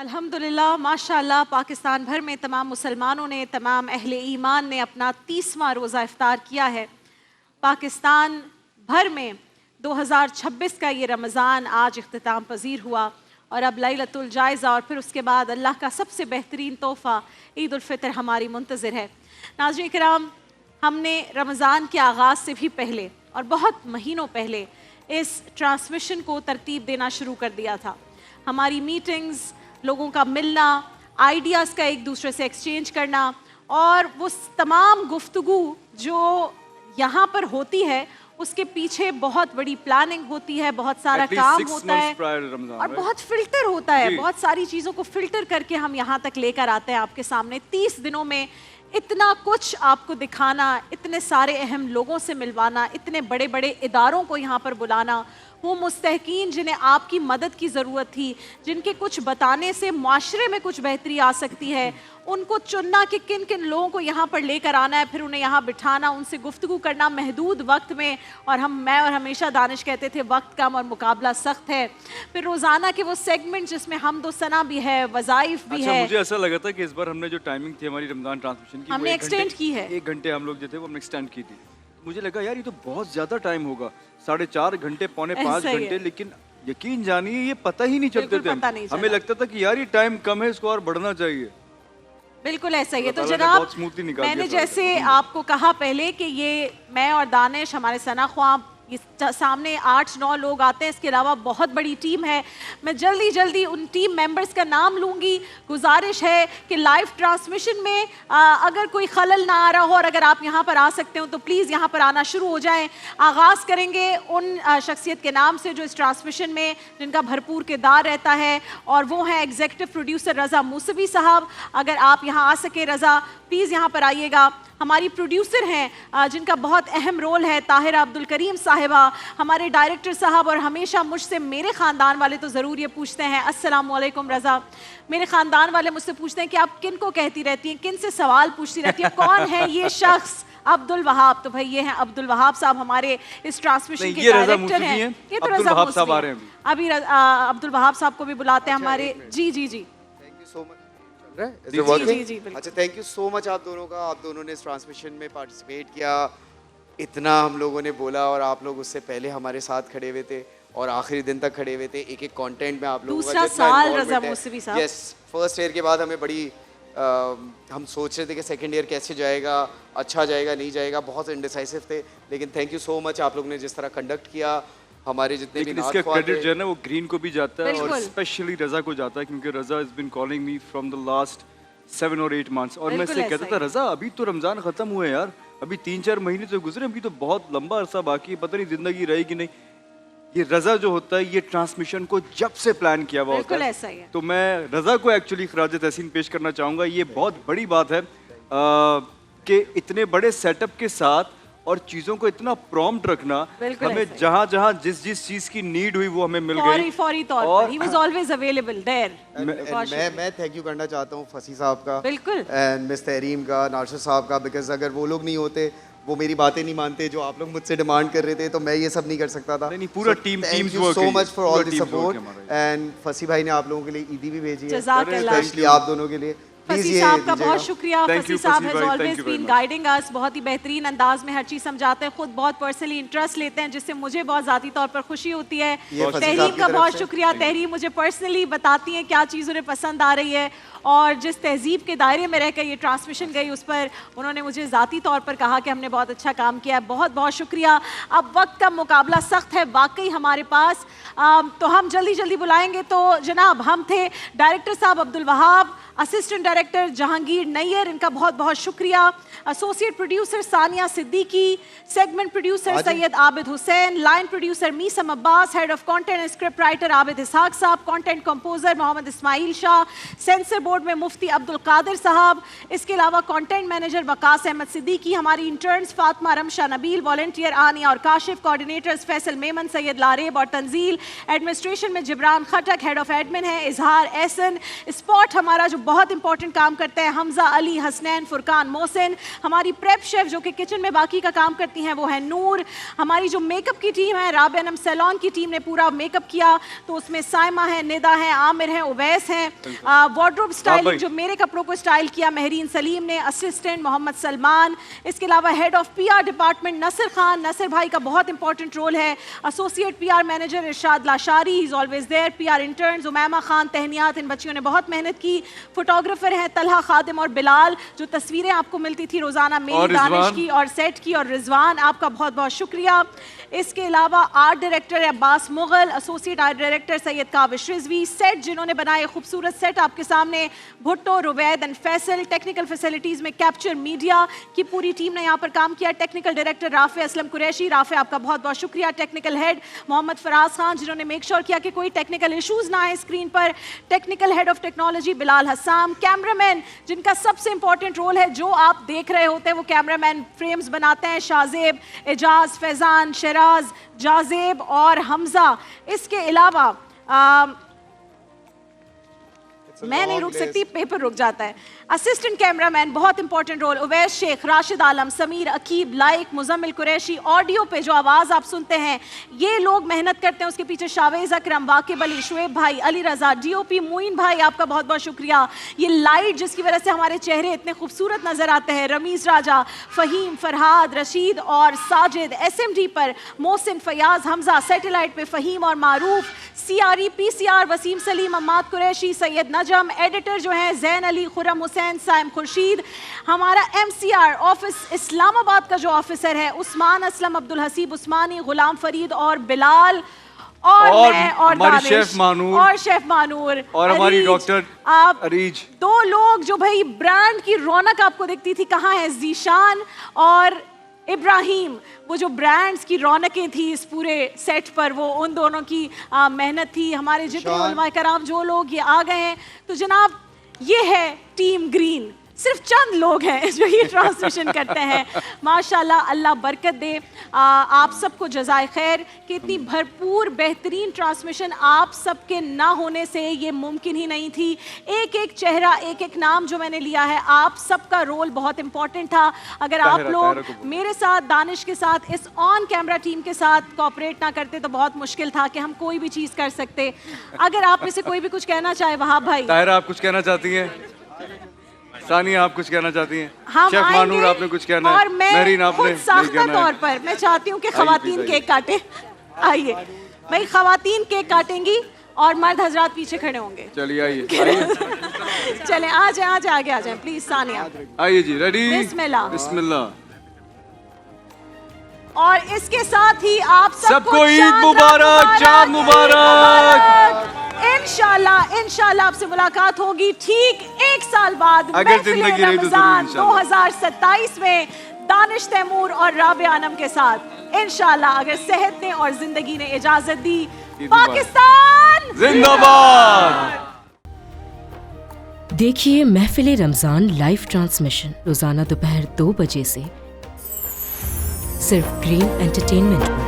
अल्हम्दुलिल्लाह माशाअल्लाह पाकिस्तान भर में तमाम मुसलमानों ने, तमाम अहले ईमान ने अपना 30वां रोज़ा इफ्तार किया है। पाकिस्तान भर में 2026 का ये रमज़ान आज इख्तिताम पजीर हुआ और अब लैलतुल जायज़ा और फिर उसके बाद अल्लाह का सबसे बेहतरीन तोहफ़ा ईद उल फ़ितर हमारी मुंतज़िर है। नाज़रीन किराम, हमने रमज़ान के आगाज़ से भी पहले और बहुत महीनों पहले इस ट्रांसमिशन को तरतीब देना शुरू कर दिया था। हमारी मीटिंग्स, लोगों का मिलना, आइडियाज़ का एक दूसरे से एक्सचेंज करना और वो तमाम गुफ्तगू जो यहाँ पर होती है उसके पीछे बहुत बड़ी प्लानिंग होती है, बहुत सारा काम होता है और बहुत फिल्टर होता है। बहुत सारी चीज़ों को फिल्टर करके हम यहाँ तक लेकर आते हैं आपके सामने। 30 दिनों में इतना कुछ आपको दिखाना, इतने सारे अहम लोगों से मिलवाना, इतने बड़े बड़े इदारों को यहाँ पर बुलाना, वो मुस्तहकीन जिन्हें आपकी मदद की ज़रूरत थी, जिनके कुछ बताने से माशरे में कुछ बेहतरी आ सकती है, उनको चुनना कि किन किन लोगों को यहाँ पर लेकर आना है, फिर उन्हें यहाँ बिठाना, उनसे गुफ्तगू करना महदूद वक्त में। और मैं और हमेशा दानिश कहते थे वक्त कम और मुकाबला सख्त है। फिर रोज़ाना के वो सेगमेंट जिसमें हमदो सना भी है, वज़ाइफ भी है। मुझे ऐसा लगा था कि इस बार हमने जो टाइमिंग थी हमारी रमज़ान ट्रांसमिशन की, हमने एक्सटेंड की है। 1 घंटे हम लोग जो थे वो हमने एक्सटेंड की थी। मुझे लगा यार ये तो बहुत ज़्यादा टाइम होगा, 4.5 घंटे, 4.25 घंटे, लेकिन यकीन जानिए ये पता ही नहीं चलते थे। हमें लगता था कि यार ये टाइम कम है, इसको और बढ़ना चाहिए। बिल्कुल ऐसा ही है। तो जनाब, मैंने जैसे आपको कहा पहले कि ये मैं और दानिश, हमारे सना ख्वाब, सामने 8-9 लोग आते हैं, इसके अलावा बहुत बड़ी टीम है। मैं जल्दी उन टीम मेंबर्स का नाम लूँगी। गुजारिश है कि लाइव ट्रांसमिशन में अगर कोई खलल ना आ रहा हो और अगर आप यहाँ पर आ सकते हो तो प्लीज़ यहाँ पर आना शुरू हो जाएं। आगाज़ करेंगे उन शख्सियत के नाम से जो इस ट्रांसमिशन में जिनका भरपूर किरदार रहता है, और वो हैं एग्जीक्यूटिव प्रोड्यूसर रज़ा मूसवी साहब। अगर आप यहाँ आ सके रज़ा, प्लीज़ यहाँ पर आइएगा। हमारी प्रोड्यूसर हैं जिनका बहुत अहम रोल है, ताहिरा अब्दुल करीम साहिबा। हमारे डायरेक्टर साहब, और हमेशा मुझसे मेरे ख़ानदान वाले तो ज़रूर ये पूछते हैं, अस्सलामु अलैकुम रज़ा, मेरे ख़ानदान वाले मुझसे पूछते हैं कि आप किन को कहती रहती हैं, किन से सवाल पूछती रहती हैं, कौन है ये शख्स? अब्दुल वहाब। तो भाई ये हैं अब्दुल वहाब साहब, हमारे इस ट्रांसमिशन के डायरेक्टर हैं। ये तो रज़ा मूसवी आ रहे हैं अभी। अब्दुल वहाब साहब को भी बुलाते हैं हमारे। जी थैंक यू सो मच। जी, अच्छा, थैंक यू सो मच आप दोनों का। आप दोनों ने इस ट्रांसमिशन में पार्टिसिपेट किया, इतना हम लोगों ने बोला और आप लोग उससे पहले हमारे साथ खड़े हुए थे और आखिरी दिन तक खड़े हुए थे। एक एक कंटेंट में आप लोगों का दूसरा साल रज़ा मूसवी साहब। यस, फर्स्ट ईयर के बाद हमें बड़ी हम सोच रहे थे कि सेकंड ईयर कैसे जाएगा, अच्छा जाएगा नहीं जाएगा, बहुत इंडिसाइसिव थे। लेकिन थैंक यू सो मच आप लोग ने जिस तरह कंडक्ट किया। हमारे जितने भी इसका क्रेडिट जो है ना वो ग्रीन को भी जाता है और स्पेशली रज़ा को जाता है, क्योंकि Raza has been calling me from the last 7 or 8 months। और मैं इससे कहता था रज़ा अभी तो रमज़ान ख़त्म हुए यार, अभी 3-4 महीने तो गुजरे, अभी तो बहुत लंबा अरसा बाकी है, पता नहीं ज़िंदगी रहेगी नहीं। ये रज़ा जो होता है ये ट्रांसमिशन को जब से प्लान किया हुआ होता है। तो मैं रज़ा को एक्चुअली खराज तहसीन पेश करना चाहूँगा। ये बहुत बड़ी बात है कि इतने बड़े सेटअप के साथ और चीजों को इतना प्रॉम्प्ट रखना, हमें जहाँ जहाँ जिस चीज की नीड हुई वो हमें मिल गई फौरी तौर पर। He was always available there। मैं थैंक यू करना चाहता हूँ फसी साहब का, बिल्कुल, एंड मिस तहरीम का, नासिर साहब का, बिकॉज अगर वो लोग नहीं होते, वो मेरी बातें नहीं मानते जो आप लोग मुझसे डिमांड कर रहे थे, तो मैं ये सब नहीं कर सकता था। पूरा team thank you so much for all the support. And फसी भाई ने आप लोगों के लिए ईदी भी भेजी है, स्पेशली आप दोनों के लिए। फसी साहब का बहुत शुक्रिया। फसी साहब has always been guiding us, बहुत ही बेहतरीन अंदाज में हर चीज समझाते हैं, खुद बहुत पर्सनली इंटरेस्ट लेते हैं, जिससे मुझे बहुत ज़ाती तौर पर खुशी होती है। तहरीम का बहुत शुक्रिया। तहरीम मुझे पर्सनली बताती हैं क्या चीज़ उन्हें पसंद आ रही है, और जिस तहजीब के दायरे में रहकर ये ट्रांसमिशन गई उस पर उन्होंने मुझे ज़ाती तौर पर कहा कि हमने बहुत अच्छा काम किया है। बहुत बहुत शुक्रिया। अब वक्त का मुकाबला सख्त है वाकई हमारे पास, तो हम जल्दी बुलाएंगे। तो जनाब, हम थे director sahab Abdul Wahab, assistant director Jahangir Nayyar, इनका बहुत बहुत शुक्रिया। Associate producer Sania Siddiqui, segment producer Syed Abid Hussain, line producer Meesam Abbas, head of content and script writer Abid Ishaq sahab, content composer Mohammad Ismail Shah, censor board में मुफ्ती अब्दुल कादिर साहब, इसके अलावा कंटेंट मैनेजर वकास अहमद सिद्दीकी, हमारी इंटर्न्स फातिमा रमशा नबील, वॉलंटियर आनिया और काशिफ, कोऑर्डिनेटर्स फैसल मेमन, सैयद लारेब और तंजील, एडमिनिस्ट्रेशन में जिब्रान खटक, हेड ऑफ एडमिन है इजहार एहसन, स्पॉट हमारा जो बहुत इंपॉर्टेंट इंपॉर्टेंट काम करते हैं, हमजा, अली, हसनैन, फुरकान, मोहसिन। हमारी प्रेप शेफ जो कि किचन में बाकी का काम करती हैं वो है नूर। हमारी जो मेकअप की टीम है, राबिया नम सैलून की टीम ने पूरा मेकअप किया, तो उसमें साइमा है, निदा है, आमिर है, उवैस है। वार्डरोब स्टाइलिंग जो मेरे कपड़ों को स्टाइल किया महरीन सलीम ने, असिस्टेंट मोहम्मद सलमान। इसके अलावा head of PR department Nasar Khan, Nasar भाई का बहुत इंपॉर्टेंट रोल है। Associate PR manager Irshad Lashari, he is always there. PR interns Umaima Khan, Tahniyat, इन बच्चियों ने बहुत मेहनत की। फोटोग्राफर हैं तलहा, खादिम और बिलाल, जो तस्वीरें आपको मिलती थी रोजाना मेरी, दानिश की और सेट की, और रिजवान, आपका बहुत बहुत शुक्रिया। इसके अलावा art director Abbas Mughal, associate art director Syed Kavish Rizvi, set जिन्होंने बनाए खूबसूरत सेट आपके सामने, Bhutto, Ruwaid and Faisal. Technical facilities में कैप्चर मीडिया की पूरी टीम ने यहाँ पर काम किया। टेक्निकल डायरेक्टर राफे असलम कुरैशी, राफे आपका बहुत बहुत शुक्रिया। टेक्निकल हेड मोहम्मद फराज खान, जिन्होंने मेक श्योर किया कि कोई टेक्निकल इशूज़ ना आए स्क्रीन पर। Technical head of technology Bilal Hasam. Cameraman जिनका सबसे इंपॉर्टेंट रोल है, जो आप देख रहे होते हैं वो कैमरामैन फ्रेम्स बनाते हैं, शाजेब, एजाज, फैजान, शराज, जाजेब और हमजा। इसके अलावा मैं नहीं रुक सकती, पेपर रुक जाता है। असिस्टेंट कैमरामैन बहुत इंपॉर्टेंट रोल, उवैस शेख, राशिद आलम, समीर, अकीब, लाइक, मुजम्मिल कुरैशी। ऑडियो पे जो आवाज़ आप सुनते हैं ये लोग मेहनत करते हैं, उसके पीछे शावेज अकरम, वाकिब अली, शुएब भाई, अली रजा, DOP मोइन भाई, आपका बहुत बहुत शुक्रिया। ये लाइट जिसकी वजह से हमारे चेहरे इतने खूबसूरत नजर आते हैं, रमीज राजा, फ़हीम, फरहाद, रशीद और साजिद। SMD पर मोहसिन, फयाज, हमजा। सैटेलाइट पे फ़हीम और मारूफ। CRE PCR वसीम सलीम, अम्माद कुरैशी, सैयद नजम। एडिटर जो हैं जैन अली, खुरम हुसैन, साइम खुर्शीद। हमारा MCR ऑफिस इस्लामाबाद का जो ऑफिसर है उस्मान असलम, अब्दुल हसीब उस्मानी, गुलाम फरीद और बिलाल, और मैं और हमारी शेफ मानूर, और शेफ मानूर और हमारी डॉक्टर अरीज। दो लोग जो भाई ब्रांड की रौनक आपको दिखती थी, कहाँ है? जीशान और इब्राहिम, वो जो ब्रांड्स की रौनकें थी इस पूरे सेट पर, वो उन दोनों की मेहनत थी। हमारे जितने उलमा कराम जो लोग ये आ गए हैं, तो जनाब ये है टीम ग्रीन। सिर्फ चंद लोग हैं जो ये ट्रांसमिशन करते हैं। माशाल्लाह, अल्लाह बरकत दे आप सबको, जज़ाए खैर कि इतनी भरपूर बेहतरीन ट्रांसमिशन आप सबके ना होने से ये मुमकिन ही नहीं थी। एक एक चेहरा, एक एक नाम जो मैंने लिया है, आप सबका रोल बहुत इंपॉर्टेंट था। अगर आप लोग मेरे साथ, दानिश के साथ, इस ऑन कैमरा टीम के साथ कोऑपरेट ना करते तो बहुत मुश्किल था कि हम कोई भी चीज़ कर सकते। अगर आप में से कोई भी कुछ कहना चाहे, वहाब भाई। ताहिरा, आप कुछ कहना चाहती हैं? सानिया, आप कुछ कहना चाहती हैं? शेफ मानूर, आपने कुछ कहना है? और मैं खुद साख्ता तौर पर मैं चाहती हूँ कि खवातीन केक काटे। आइए भाई, खवातीन केक काटेंगी और मर्द हजरात पीछे खड़े होंगे। चलिए आइए चले, आ जाए आगे आ जाए प्लीज। सानिया आइए जी, रेडी? बिस्मिल्लाह बिस्मिल्लाह। और इसके साथ ही आप सबको ईद मुबारक, चांद मुबारक। इंशाल्लाह आपसे मुलाकात होगी ठीक 1 साल बाद, अगर जिंदगी रही तो रमजान 2027 में, दानिश तैमूर और राबिया आनम के साथ इंशाल्लाह, अगर सेहत ने और जिंदगी ने इजाजत दी। पाकिस्तान जिंदाबाद। देखिए महफिल रमजान लाइव ट्रांसमिशन रोजाना दोपहर 2 बजे से सिर्फ ग्रीन एंटरटेनमेंट।